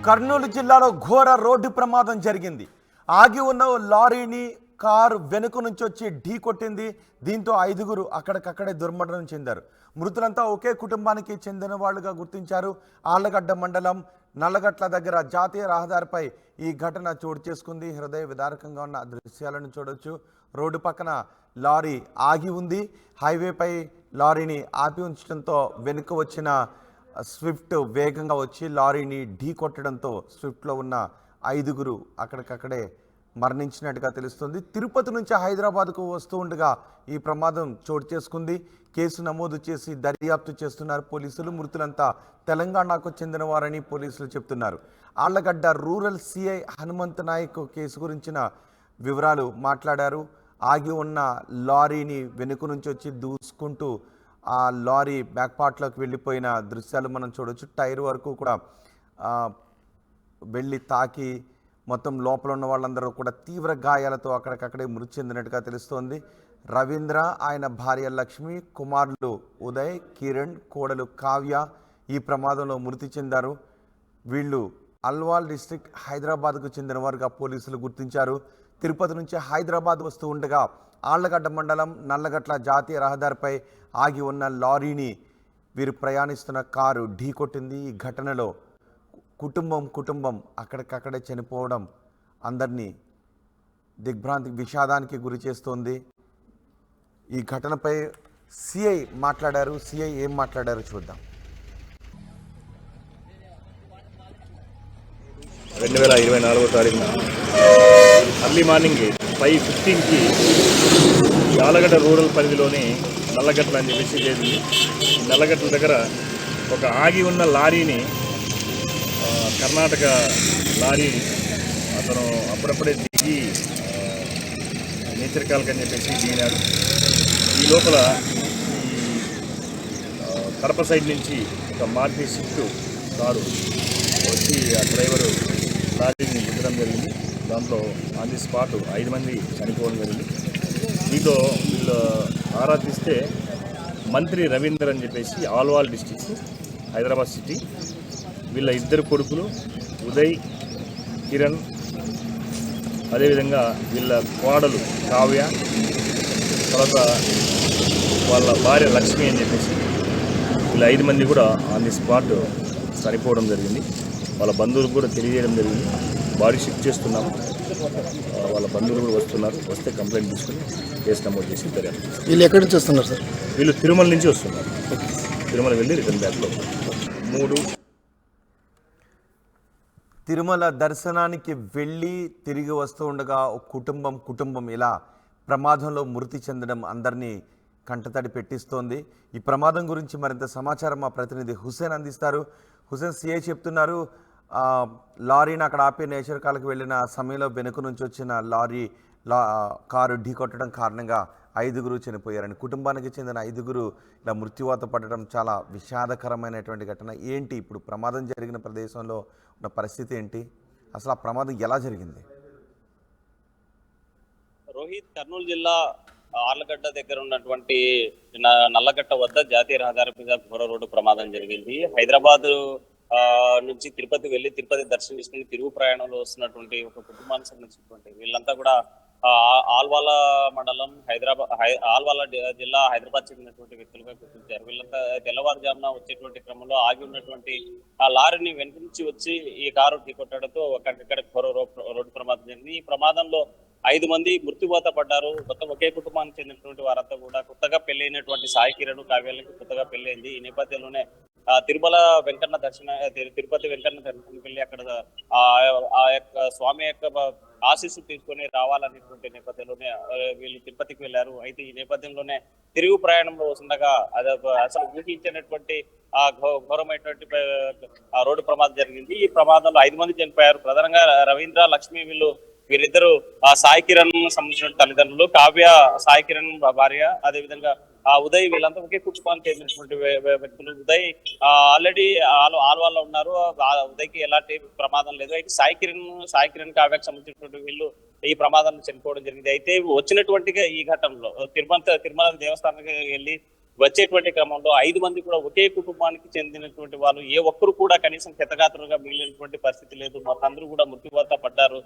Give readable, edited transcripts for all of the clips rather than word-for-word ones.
కర్నూలు జిల్లాలో ఘోర రోడ్డు ప్రమాదం జరిగింది. ఆగి ఉన్న లారీని కారు వెనుక నుంచి వచ్చి ఢీ కొట్టింది. దీంతో 5గురు అక్కడికక్కడే దుర్మరణం చెందారు. మృతులంతా ఒకే కుటుంబానికి చెందిన వాళ్ళుగా గుర్తించారు. ఆళ్లగడ్డ మండలం నల్లగట్ల దగ్గర జాతీయ రహదారిపై ఈ ఘటన చోటు చేసుకుంది. హృదయ విదారకంగా ఉన్న దృశ్యాలను చూడొచ్చు. రోడ్డు పక్కన లారీ ఆగి ఉంది. హైవేపై లారీని ఆపి ఉంచడంతో వెనుక వచ్చిన స్విఫ్ట్ వేగంగా వచ్చి లారీని ఢీ కొట్టడంతో స్విఫ్ట్లో ఉన్న 5గురు అక్కడికక్కడే మరణించినట్టుగా తెలుస్తుంది. తిరుపతి నుంచి హైదరాబాద్కు వస్తూ ఉండగా ఈ ప్రమాదం చోటు చేసుకుంది. కేసు నమోదు చేసి దర్యాప్తు చేస్తున్నారు పోలీసులు. మృతులంతా తెలంగాణకు చెందిన వారని పోలీసులు చెప్తున్నారు. Allagadda rural CI Hanumanth Naik case గురించిన వివరాలు మాట్లాడారు. ఆగి ఉన్న లారీని వెనుక నుంచి వచ్చి దూసుకుంటూ ఆ లారీ బ్యాక్ పార్ట్లోకి వెళ్ళిపోయిన దృశ్యాలు మనం చూడవచ్చు. టైర్ వరకు కూడా వెళ్ళి తాకి మొత్తం లోపల ఉన్న వాళ్ళందరూ కూడా తీవ్ర గాయాలతో అక్కడికక్కడే మృతి చెందినట్టుగా తెలుస్తోంది. రవీంద్ర, ఆయన భార్య లక్ష్మి, కుమారులు ఉదయ్, కిరణ్, కోడలు కావ్య ఈ ప్రమాదంలో మృతి చెందారు. వీళ్ళు అల్వాల్ డిస్ట్రిక్ట్ హైదరాబాద్కు చెందిన వారుగా పోలీసులు గుర్తించారు. తిరుపతి నుంచి హైదరాబాద్ వస్తూ ఉండగా ఆళ్లగడ్డ మండలం నల్లగట్ల జాతీయ రహదారిపై ఆగి ఉన్న లారీని వీరు ప్రయాణిస్తున్న కారు ఢీ కొట్టింది. ఈ ఘటనలో కుటుంబం అక్కడికక్కడే చనిపోవడం అందరినీ దిగ్భ్రాంతికి, విషాదానికి గురి చేస్తోంది. ఈ ఘటనపై సిఐ మాట్లాడారు. సిఐ ఏం మాట్లాడారో చూద్దాం. 2024 తారీఖున అర్లీ మార్నింగ్ 5:15కి ఆళ్లగడ్డ రూరల్ పరిధిలోని నల్లగట్ల అని చెప్పేసి చేసింది. నల్లగట్ల దగ్గర ఒక ఆగి ఉన్న లారీని కర్ణాటక లారీ అతను అప్పుడప్పుడే దిగి నేచర్ కాల్కని చెప్పేసి దిగినాడు. ఈ లోపల కడప సైడ్ నుంచి ఒక మారుతి స్విఫ్ట్ కారు వచ్చి ఆ డ్రైవరు లారీని గుద్దడం జరిగింది. దాంట్లో ఆన్ ది స్పాట్ 5 మంది చనిపోవడం జరిగింది. దీంతో వీళ్ళు ఆరా తీస్తే మంత్రి రవీందర్ అని చెప్పేసి ఆల్వాల్ డిస్టిక్ హైదరాబాద్ సిటీ, వీళ్ళ 2 కొడుకులు ఉదయ్, కిరణ్, అదేవిధంగా వీళ్ళ కోడలు కావ్య, తర్వాత వాళ్ళ భార్య లక్ష్మి అని చెప్పేసి వీళ్ళ 5 మంది కూడా ఆన్ ది స్పాట్ చనిపోవడం జరిగింది. వాళ్ళ బంధువులకు కూడా తెలియజేయడం జరిగింది. బాడీ షిఫ్ట్ చేస్తున్నాము. వాళ్ళ బంధువులు కూడా వస్తున్నారు. వస్తే కంప్లైంట్ తీసుకుని కేసు నమోదు చేసి దర్యాప్తు. వీళ్ళు ఎక్కడి నుంచి వస్తున్నారు సార్? వీళ్ళు తిరుమల నుంచి వస్తున్నారు. తిరుమల వెళ్ళి రిటర్న్ బ్యాక్లో 3 తిరుమల దర్శనానికి వెళ్ళి తిరిగి వస్తూ ఉండగా కుటుంబం ఇలా ప్రమాదంలో మృతి చెందడం అందరినీ కంటతడి పెట్టిస్తోంది. ఈ ప్రమాదం గురించి మరింత సమాచారం మా ప్రతినిధి హుసేన్ అందిస్తారు. హుసేన్, సిఐ చెప్తున్నారు లారీని అక్కడ ఆపి నేచర్ కాల్కి వెళ్ళిన సమయంలో వెనుక నుంచి వచ్చిన కారు ఢీ కొట్టడం కారణంగా 5గురు చనిపోయారని, కుటుంబానికి చెందిన 5గురు ఇలా మృత్యువాత పడడం చాలా విషాదకరమైనటువంటి ఘటన. ఏంటి ఇప్పుడు ప్రమాదం జరిగిన ప్రదేశంలో ఉన్న పరిస్థితి ఏంటి? అసలు ఆ ప్రమాదం ఎలా జరిగింది? రోహిత్, కర్నూలు జిల్లా ఆళ్లగడ్డ దగ్గర ఉన్నటువంటి నల్లగట్ట వద్ద జాతీయ రహదారి మీద ఘోర రోడ్డు ప్రమాదం జరిగింది. హైదరాబాద్ నుంచి తిరుపతి వెళ్ళి తిరుపతి దర్శనం చేసుకుని తిరుగు ప్రయాణంలో వస్తున్నటువంటి ఒక కుటుంబానికి సంబంధించినటువంటి వీళ్ళంతా కూడా ఆల్వాల మండలం ఆల్వాల జిల్లా హైదరాబాద్ చెందినటువంటి వ్యక్తులుగా గుర్తించారు. వీళ్ళంతా తెల్లవారుజామున వచ్చేటువంటి క్రమంలో ఆగి ఉన్నటువంటి ఆ లారీని వెనుక నుంచి వచ్చి ఈ కారు ఢీకొట్టడంతో అక్కడిక్కడ ఘోర రోడ్డు ప్రమాదం జరిగింది. ఈ ప్రమాదంలో 5 మంది మృత్యువాత పడ్డారు. మొత్తం ఒకే కుటుంబానికి చెందినటువంటి వారంతా కూడా కొత్తగా పెళ్లైనటువంటి సాయి కిరణ్, కావ్యాలకి కొత్తగా పెళ్లైంది. ఈ నేపథ్యంలోనే తిరుపతి వెంకన్న దర్శనానికి వెళ్ళి అక్కడ ఆ యొక్క స్వామి యొక్క ఆశీస్సు తీసుకొని రావాలనేటువంటి నేపథ్యంలోనే వీళ్ళు తిరుపతికి వెళ్ళారు. అయితే ఈ నేపథ్యంలోనే తిరుగు ప్రయాణంలో వస్తుండగా అసలు ఊహించినటువంటి ఆ ఘోరమైనటువంటి రోడ్డు ప్రమాదం జరిగింది. ఈ ప్రమాదంలో 5 మంది చనిపోయారు. ప్రధానంగా రవీంద్ర, లక్ష్మి వీరిద్దరు సాయి కిరణ్ సంబంధించిన తల్లిదండ్రులు, కావ్య సాయి కిరణ్ భార్య, అదేవిధంగా ఉదయ్ వీళ్ళంతా ఒకే కుటుంబానికి చెందినటువంటి వ్యక్తులు. ఉదయ్ ఆల్రెడీ ఆల్వాల్లో ఉన్నారు. ఉదయ్కి ఎలాంటి ప్రమాదం లేదు. అయితే సాయి కిరణ్ కావ్యకు సంబంధించినటువంటి వీళ్ళు ఈ ప్రమాదాన్ని చనిపోవడం జరిగింది. అయితే వచ్చినటువంటి ఈ ఘటనలో తిరుమల దేవస్థానానికి వెళ్ళి వచ్చేటువంటి క్రమంలో 5 మంది కూడా ఒకే కుటుంబానికి చెందినటువంటి వాళ్ళు, ఏ ఒక్కరు కూడా కనీసం క్షతగాత్రులుగా మిగిలినటువంటి పరిస్థితి లేదు. అందరూ కూడా మృత్యువాత పడ్డారు.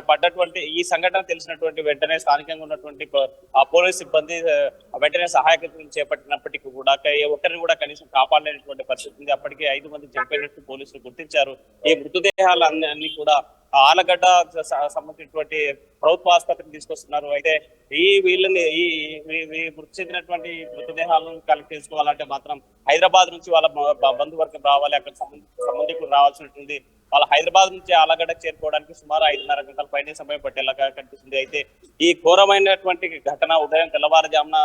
పడ్డటువంటి ఈ సంఘటన తెలిసినటువంటి వెంటనే స్థానికంగా ఉన్నటువంటి ఆ పోలీస్ సిబ్బంది వెంటనే సహాయకులను చేపట్టినప్పటికీ కూడా ఏ ఒక్కరిని కూడా కనీసం కాపాడలేనటువంటి పరిస్థితి ఉంది. అప్పటికే 5 మంది చనిపోయినట్టు పోలీసులు గుర్తించారు. ఈ మృతదేహాలు అన్ని కూడా ఆలగడ్డ సంబంధించినటువంటి ప్రభుత్వ ఆసుపత్రికి తీసుకొస్తున్నారు. అయితే వీళ్ళని మృతి చెందినటువంటి మృతదేహాలను కలెక్ట్ చేసుకోవాలంటే మాత్రం హైదరాబాద్ నుంచి వాళ్ళ బంధువర్గం రావాలి, అక్కడ సంబంధికులు రావాల్సినటువంటి వాళ్ళ హైదరాబాద్ నుంచి ఆలగడ్డ చేరుకోవడానికి సుమారు 5:30 గంటల పైన సమయం పట్టేలాగా కనిపిస్తుంది. అయితే ఈ ఘోరమైనటువంటి ఘటన ఉదయం తెల్లవారుజామున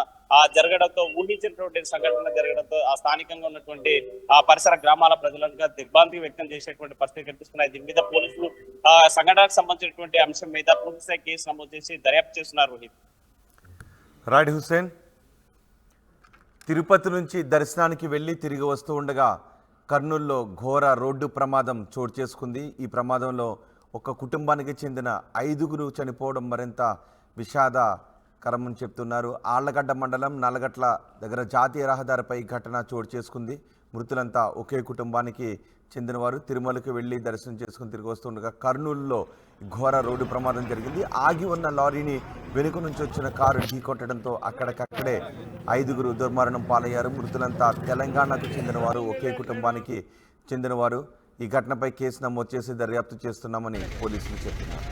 జరగడంతో, ఊహించినటువంటి సంఘటన జరగడంతో ఆ స్థానికంగా ఉన్నటువంటి ఆ పరిసర గ్రామాల ప్రజలంతా దిగ్భ్రాంతి వ్యక్తం చేసేటువంటి పరిస్థితి కనిపిస్తున్నాయి. దీని మీద పోలీసులు సంఘటనకు సంబంధించినటువంటి అంశం మీద పూర్తిస్థాయి కేసు నమోదు చేసి దర్యాప్తు చేస్తున్నారు. రోహిత్. రైట్ హుస్సేన్, తిరుపతి నుంచి దర్శనానికి వెళ్ళి తిరిగి వస్తూ ఉండగా కర్నూలులో ఘోర రోడ్డు ప్రమాదం చోటు చేసుకుంది. ఈ ప్రమాదంలో ఒక కుటుంబానికి చెందిన 5గురు చనిపోవడం మరింత విషాదకరమని చెప్తున్నారు. ఆళ్లగడ్డ మండలం నల్లగట్ల దగ్గర జాతీయ రహదారిపై ఘటన చోటు చేసుకుంది. మృతులంతా ఒకే కుటుంబానికి చెందినవారు. తిరుమలకు వెళ్ళి దర్శనం చేసుకుని తిరిగి వస్తుండగా కర్నూలులో ఘోర రోడ్డు ప్రమాదం జరిగింది. ఆగి ఉన్న లారీని వెనుక నుంచి వచ్చిన కారు ఢీకొట్టడంతో అక్కడికక్కడే 5గురు దుర్మరణం పాలయ్యారు. మృతులంతా తెలంగాణకు చెందినవారు, ఒకే కుటుంబానికి చెందినవారు. ఈ ఘటనపై కేసు నమోదు చేసి దర్యాప్తు చేస్తున్నామని పోలీసులు చెప్తున్నారు.